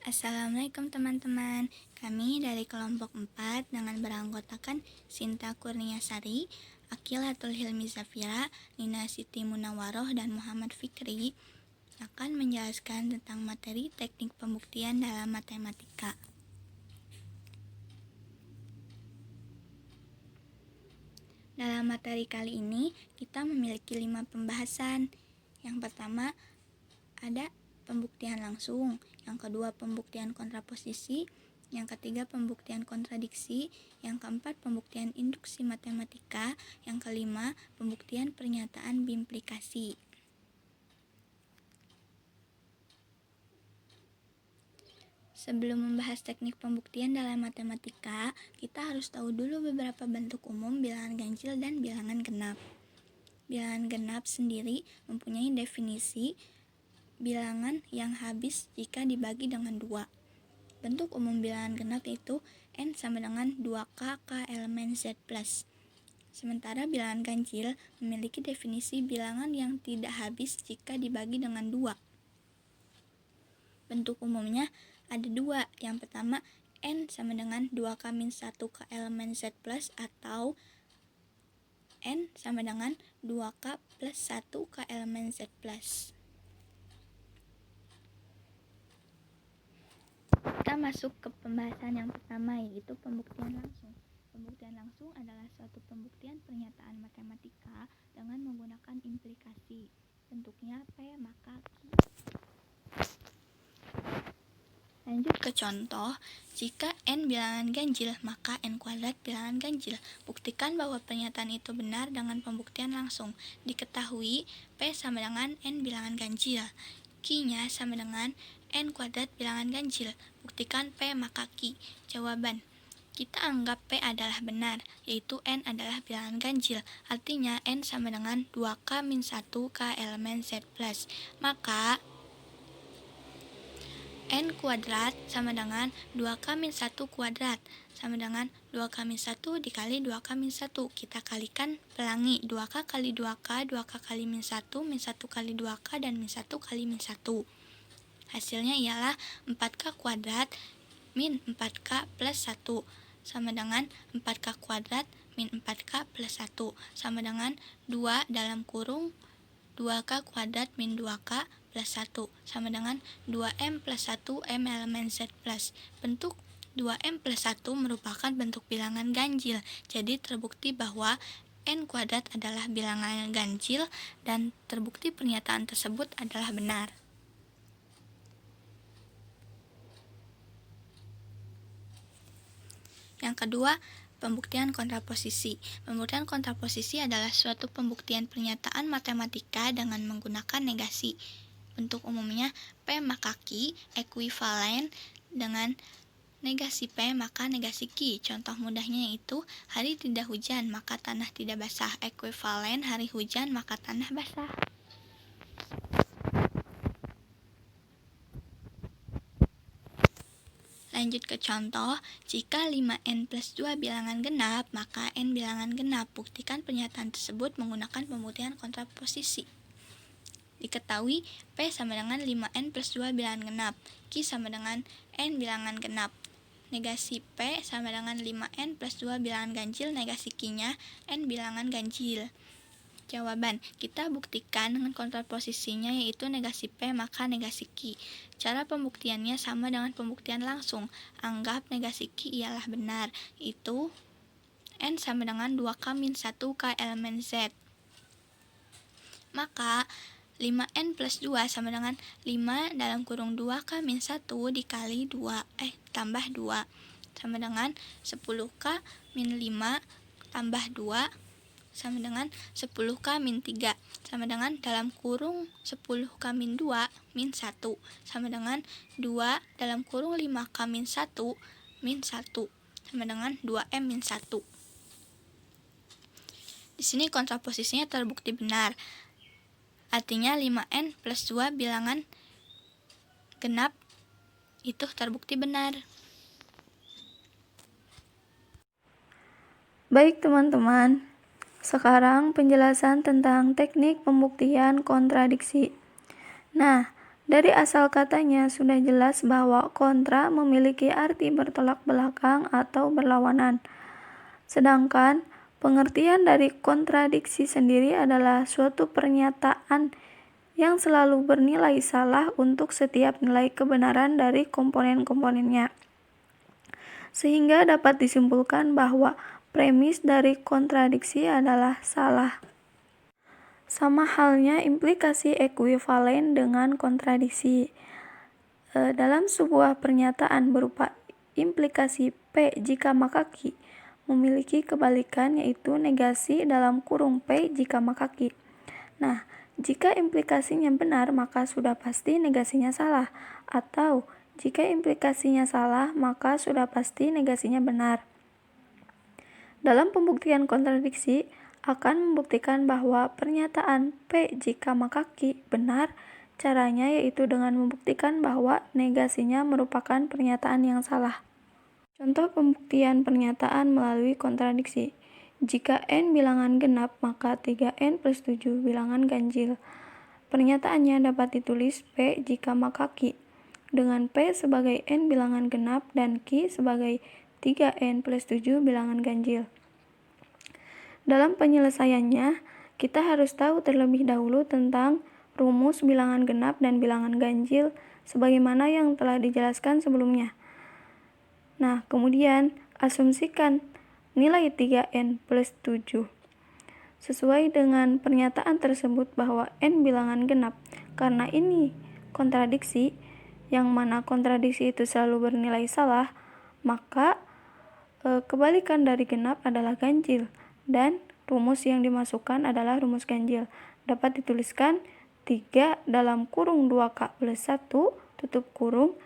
Assalamualaikum teman-teman. Kami dari kelompok 4 dengan beranggotakan Sinta Kurniasari, Akilatul Hilmi Zafira, Nina Siti Munawaroh, dan Muhammad Fikri akan menjelaskan tentang materi teknik pembuktian dalam matematika. Dalam materi kali ini, kita memiliki 5 pembahasan. Yang pertama, ada pembuktian langsung, yang kedua pembuktian kontraposisi, yang ketiga pembuktian kontradiksi, yang keempat pembuktian induksi matematika, yang kelima pembuktian pernyataan bimplikasi. Sebelum membahas teknik pembuktian dalam matematika, kita harus tahu dulu beberapa bentuk umum bilangan ganjil dan bilangan genap. Bilangan genap sendiri mempunyai definisi bilangan yang habis jika dibagi dengan 2. Bentuk umum bilangan genap yaitu n sama dengan 2k k elemen z plus. Sementara bilangan ganjil memiliki definisi bilangan yang tidak habis jika dibagi dengan 2. Bentuk umumnya ada 2. Yang pertama, n sama dengan 2k min 1 k elemen z plus, atau n sama dengan 2k plus 1 k elemen z plus. Kita masuk ke pembahasan yang pertama, yaitu pembuktian langsung. Pembuktian langsung adalah suatu pembuktian pernyataan matematika dengan menggunakan implikasi. Bentuknya P maka Q. Lanjut ke contoh, jika n bilangan ganjil, maka n kuadrat bilangan ganjil. Buktikan bahwa pernyataan itu benar dengan pembuktian langsung. Diketahui P sama dengan n bilangan ganjil. Q-nya sama dengan n kuadrat bilangan ganjil. Buktikan P maka Q. Jawaban: kita anggap P adalah benar, yaitu n adalah bilangan ganjil. Artinya n sama dengan 2k min 1 k elemen z plus. Maka n kuadrat sama dengan 2k min 1 kuadrat sama dengan 2k min 1 dikali 2k min 1. Kita kalikan pelangi, 2k kali 2k, 2k kali min 1, min 1 kali 2k, dan min 1 kali min 1. Hasilnya ialah 4k kuadrat min 4k plus 1 sama dengan 4k kuadrat min 4k plus 1 sama dengan 2 dalam kurung 2k kuadrat min 2k plus 1 sama dengan 2m plus 1 m elemen z plus. Bentuk 2m plus 1 merupakan bentuk bilangan ganjil, jadi terbukti bahwa n kuadrat adalah bilangan ganjil dan terbukti pernyataan tersebut adalah benar. Yang kedua, pembuktian kontraposisi. Pembuktian kontraposisi adalah suatu pembuktian pernyataan matematika dengan menggunakan negasi. Bentuk umumnya P maka Q ekuivalen dengan negasi P maka negasi Q. Contoh mudahnya yaitu hari tidak hujan maka tanah tidak basah, ekuivalen hari hujan maka tanah basah. Lanjut ke contoh, jika 5n plus 2 bilangan genap, maka n bilangan genap. Buktikan pernyataan tersebut menggunakan pembuktian kontraposisi. Diketahui P sama dengan 5n plus 2 bilangan genap, Q sama dengan n bilangan genap. Negasi P sama dengan 5n plus 2 bilangan ganjil, negasi Q-nya n bilangan ganjil. Jawaban: kita buktikan dengan kontraposisinya, yaitu negasi P maka negasi Q. Cara pembuktiannya sama dengan pembuktian langsung. Anggap negasi Q ialah benar, yaitu n sama dengan 2k min 1 k elemen z. Maka 5n plus 2 sama dengan 5 dalam kurung 2k min 1 dikali 2 tambah 2 sama dengan 10k min 5 tambah 2 sama dengan 10k min 3 sama dengan dalam kurung 10k min 2 min 1 sama dengan 2 dalam kurung 5k min 1 min 1 sama dengan 2m min 1. Di sini kontraposisinya terbukti benar. Artinya 5n plus 2 bilangan genap itu terbukti benar. Baik teman-teman, sekarang penjelasan tentang teknik pembuktian kontradiksi. Nah, Dari asal katanya sudah jelas bahwa kontra memiliki arti bertolak belakang atau berlawanan. Sedangkan pengertian dari kontradiksi sendiri adalah suatu pernyataan yang selalu bernilai salah untuk setiap nilai kebenaran dari komponen-komponennya. Sehingga dapat disimpulkan bahwa premis dari kontradiksi adalah salah. Sama halnya implikasi ekuivalen dengan kontradiksi. Dalam sebuah pernyataan berupa implikasi P jika maka Q memiliki kebalikan, yaitu negasi dalam kurung P jika maka Q. Nah, jika implikasinya benar maka sudah pasti negasinya salah, atau jika implikasinya salah maka sudah pasti negasinya benar. Dalam pembuktian kontradiksi akan membuktikan bahwa pernyataan P jika maka Q benar. Caranya yaitu dengan membuktikan bahwa negasinya merupakan pernyataan yang salah. Contoh pembuktian pernyataan melalui kontradiksi. Jika N bilangan genap, maka 3N plus 7 bilangan ganjil. Pernyataannya dapat ditulis P jika maka Q, dengan P sebagai N bilangan genap dan Q sebagai 3N plus 7 bilangan ganjil. Dalam penyelesaiannya, kita harus tahu terlebih dahulu tentang rumus bilangan genap dan bilangan ganjil sebagaimana yang telah dijelaskan sebelumnya. Nah, kemudian asumsikan nilai 3N plus 7 sesuai dengan pernyataan tersebut bahwa N bilangan genap. Karena ini kontradiksi, yang mana kontradiksi itu selalu bernilai salah, maka kebalikan dari genap adalah ganjil, dan rumus yang dimasukkan adalah rumus ganjil. Dapat dituliskan 3 dalam kurung 2K plus 1 tutup kurung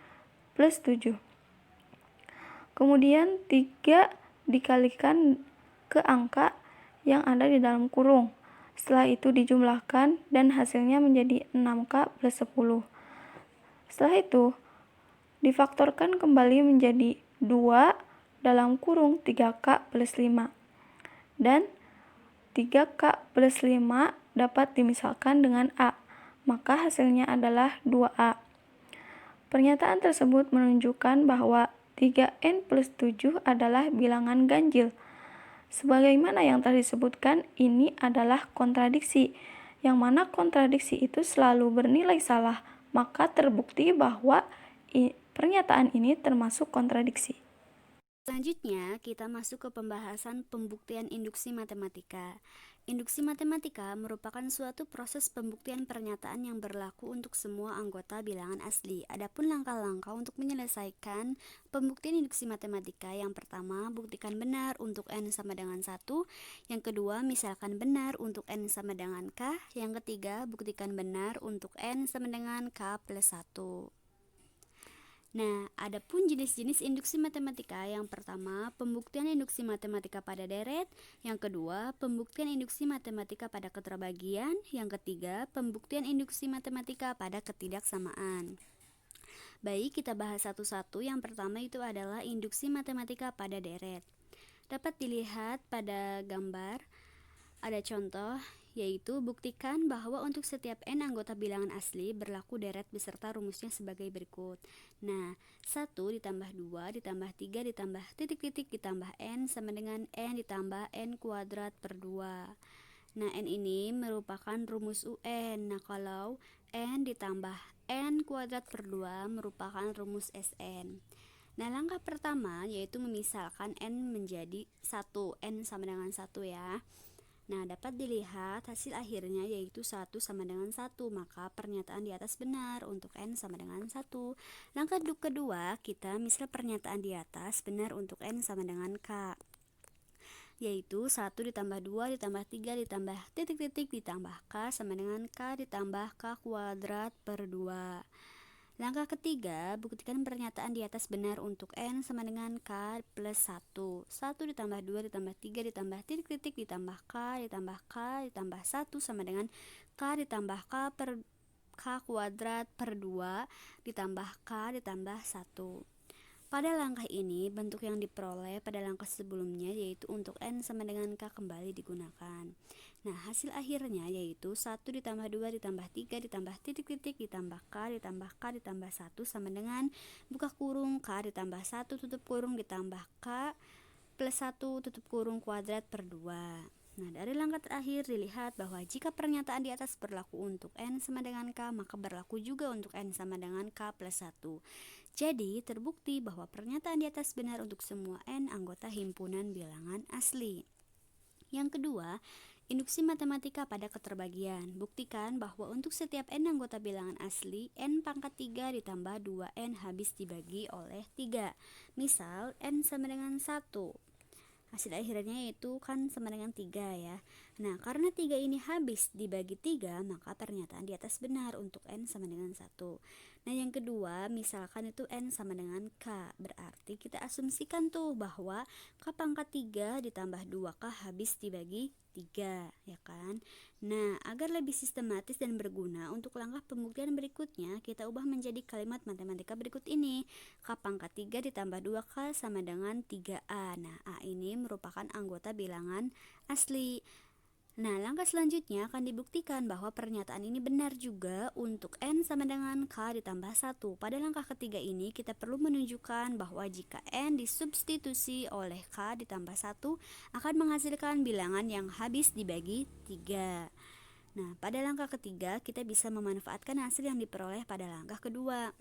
plus 7. Kemudian 3 dikalikan ke angka yang ada di dalam kurung. Setelah itu dijumlahkan dan hasilnya menjadi 6K plus 10. Setelah itu difaktorkan kembali menjadi 2 dalam kurung 3K plus 5. Dan 3K plus 5 dapat dimisalkan dengan A, maka hasilnya adalah 2A. Pernyataan tersebut menunjukkan bahwa 3N plus 7 adalah bilangan ganjil. Sebagaimana yang telah disebutkan, ini adalah kontradiksi, yang mana kontradiksi itu selalu bernilai salah, maka terbukti bahwa pernyataan ini termasuk kontradiksi. Selanjutnya, kita masuk ke pembahasan pembuktian induksi matematika. Induksi matematika merupakan suatu proses pembuktian pernyataan yang berlaku untuk semua anggota bilangan asli. Adapun langkah-langkah untuk menyelesaikan pembuktian induksi matematika, yang pertama, buktikan benar untuk N sama dengan 1. Yang kedua, misalkan benar untuk N sama dengan K. Yang ketiga, buktikan benar untuk N sama dengan K plus 1. Nah, adapun jenis-jenis induksi matematika. Yang pertama, pembuktian induksi matematika pada deret. Yang kedua, pembuktian induksi matematika pada keterbagian. Yang ketiga, pembuktian induksi matematika pada ketidaksamaan. Baik, kita bahas satu-satu. Yang pertama itu adalah induksi matematika pada deret. Dapat dilihat pada gambar, ada contoh, yaitu buktikan bahwa untuk setiap N anggota bilangan asli berlaku deret beserta rumusnya sebagai berikut. Nah, 1 ditambah 2 ditambah 3 ditambah titik-titik ditambah N sama dengan N ditambah N kuadrat per 2. Nah, N ini merupakan rumus UN. Nah, kalau N ditambah N kuadrat per 2 merupakan rumus SN. Nah, langkah pertama yaitu memisalkan N menjadi 1, N sama dengan 1 ya. Nah, dapat dilihat hasil akhirnya yaitu 1 sama dengan 1, maka pernyataan di atas benar untuk N sama dengan 1. Langkah kedua, kita misal pernyataan di atas benar untuk N sama dengan K, yaitu 1 ditambah 2 ditambah 3 ditambah titik-titik ditambah K sama dengan K ditambah K kuadrat per 2. Langkah ketiga, buktikan pernyataan di atas benar untuk N sama dengan K plus 1. 1 ditambah 2 ditambah 3 ditambah titik-titik ditambah K ditambah 1 sama dengan K ditambah K per K kuadrat per 2 ditambah K ditambah 1. Pada langkah ini, bentuk yang diperoleh pada langkah sebelumnya yaitu untuk N sama dengan K kembali digunakan. Nah, hasil akhirnya yaitu 1 ditambah 2 ditambah 3 ditambah titik-titik ditambah K ditambah 1 sama dengan buka kurung K ditambah 1 tutup kurung ditambah K plus 1 tutup kurung kuadrat per 2. Nah, dari langkah terakhir dilihat bahwa jika pernyataan di atas berlaku untuk N sama dengan K, maka berlaku juga untuk N sama dengan K plus 1. Jadi, terbukti bahwa pernyataan di atas benar untuk semua N anggota himpunan bilangan asli. Yang kedua, induksi matematika pada keterbagian. Buktikan bahwa untuk setiap N anggota bilangan asli, N pangkat 3 ditambah 2N habis dibagi oleh 3. Misal, N sama dengan 1. Hasil akhirnya itu kan sama dengan 3 ya. Nah, karena 3 ini habis dibagi 3, maka pernyataan di atas benar untuk N sama dengan 1. Nah, yang kedua, misalkan itu N sama dengan K. Berarti kita asumsikan tuh bahwa K pangkat 3 ditambah 2K habis dibagi 3, ya kan? Nah, agar lebih sistematis dan berguna untuk langkah pembuktian berikutnya, kita ubah menjadi kalimat matematika berikut ini. K pangkat 3 ditambah 2K sama dengan 3A. Nah, A ini merupakan anggota bilangan asli. Nah, langkah selanjutnya akan dibuktikan bahwa pernyataan ini benar juga untuk N sama dengan K ditambah 1. Pada langkah ketiga ini, kita perlu menunjukkan bahwa jika N disubstitusi oleh K ditambah 1 akan menghasilkan bilangan yang habis dibagi 3. Nah, pada langkah ketiga, kita bisa memanfaatkan hasil yang diperoleh pada langkah kedua.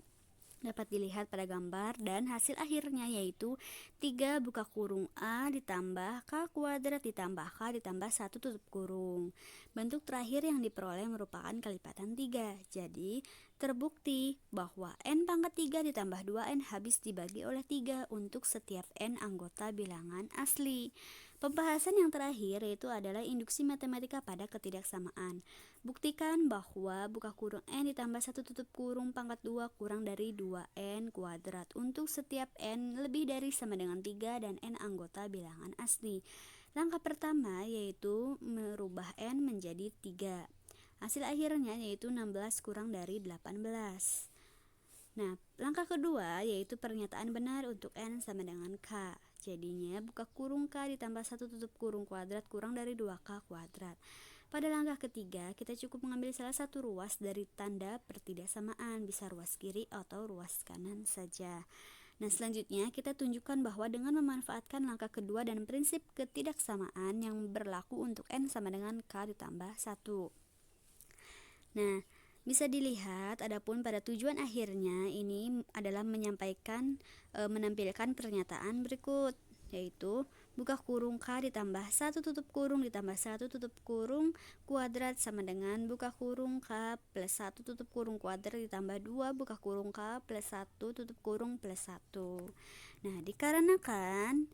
Dapat dilihat pada gambar dan hasil akhirnya yaitu 3 buka kurung A ditambah K kuadrat ditambah K ditambah 1 tutup kurung. Bentuk terakhir yang diperoleh merupakan kelipatan 3. Jadi terbukti bahwa N pangkat 3 ditambah 2N habis dibagi oleh 3 untuk setiap N anggota bilangan asli. Pembahasan yang terakhir yaitu adalah induksi matematika pada ketidaksamaan. Buktikan bahwa buka kurung N ditambah 1 tutup kurung pangkat 2 kurang dari 2N kuadrat untuk setiap N lebih dari sama dengan 3 dan N anggota bilangan asli. Langkah pertama yaitu merubah N menjadi 3. Hasil akhirnya yaitu 16 kurang dari 18. Nah, langkah kedua yaitu pernyataan benar untuk N sama dengan K. Jadinya buka kurung K ditambah 1 tutup kurung kuadrat kurang dari 2K kuadrat. Pada langkah ketiga, kita cukup mengambil salah satu ruas dari tanda pertidaksamaan, bisa ruas kiri atau ruas kanan saja. Nah, selanjutnya kita tunjukkan bahwa dengan memanfaatkan langkah kedua dan prinsip ketidaksamaan yang berlaku untuk N sama dengan K ditambah 1. Nah, bisa dilihat adapun pada tujuan akhirnya ini adalah menampilkan pernyataan berikut, yaitu buka kurung K ditambah 1 tutup kurung ditambah 1 tutup kurung kuadrat sama dengan buka kurung K plus 1 tutup kurung kuadrat ditambah 2 buka kurung K plus 1 tutup kurung plus 1. Nah, dikarenakan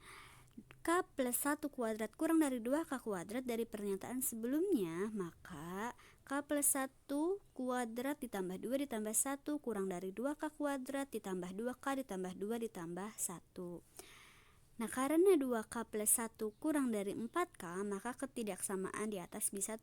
K plus 1 kuadrat kurang dari 2K kuadrat dari pernyataan sebelumnya, maka K plus 1 kuadrat ditambah 2 ditambah 1 kurang dari 2K kuadrat ditambah 2K ditambah 2 ditambah 1. Nah, karena 2K plus 1 kurang dari 4K, maka ketidaksamaan di atas bisa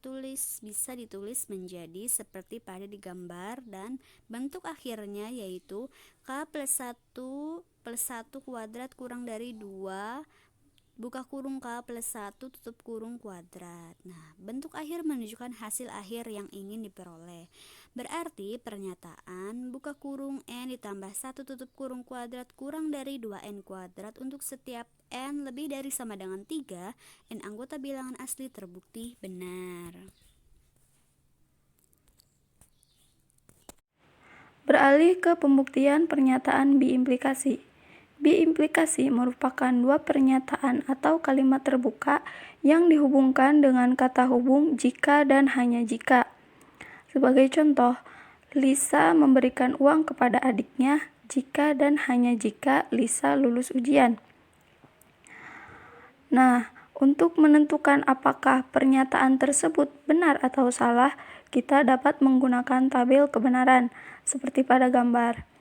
ditulis menjadi seperti pada di gambar dan bentuk akhirnya yaitu K plus 1 kuadrat kurang dari 2 buka kurung K plus 1 tutup kurung kuadrat. Nah, bentuk akhir menunjukkan hasil akhir yang ingin diperoleh. Berarti pernyataan buka kurung N ditambah 1 tutup kurung kuadrat kurang dari 2N kuadrat untuk setiap N lebih dari sama dengan 3, N anggota bilangan asli terbukti benar. Beralih ke pembuktian pernyataan biimplikasi. Biimplikasi merupakan dua pernyataan atau kalimat terbuka yang dihubungkan dengan kata hubung jika dan hanya jika. Sebagai contoh, Lisa memberikan uang kepada adiknya jika dan hanya jika Lisa lulus ujian. Nah, untuk menentukan apakah pernyataan tersebut benar atau salah, kita dapat menggunakan tabel kebenaran, seperti pada gambar.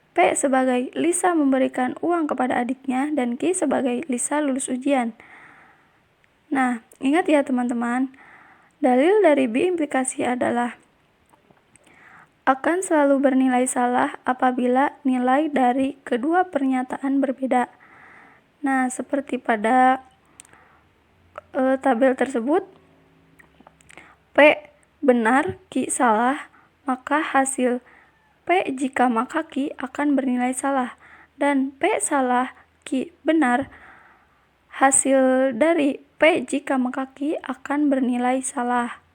P sebagai Lisa memberikan uang kepada adiknya dan Q sebagai Lisa lulus ujian. Nah, ingat ya teman-teman, dalil dari biimplikasi adalah akan selalu bernilai salah apabila nilai dari kedua pernyataan berbeda. Nah, seperti pada tabel tersebut, P benar, Q salah, maka hasil P jika maka Q akan bernilai salah, dan P salah, Q benar, hasil dari P jika maka Q akan bernilai salah.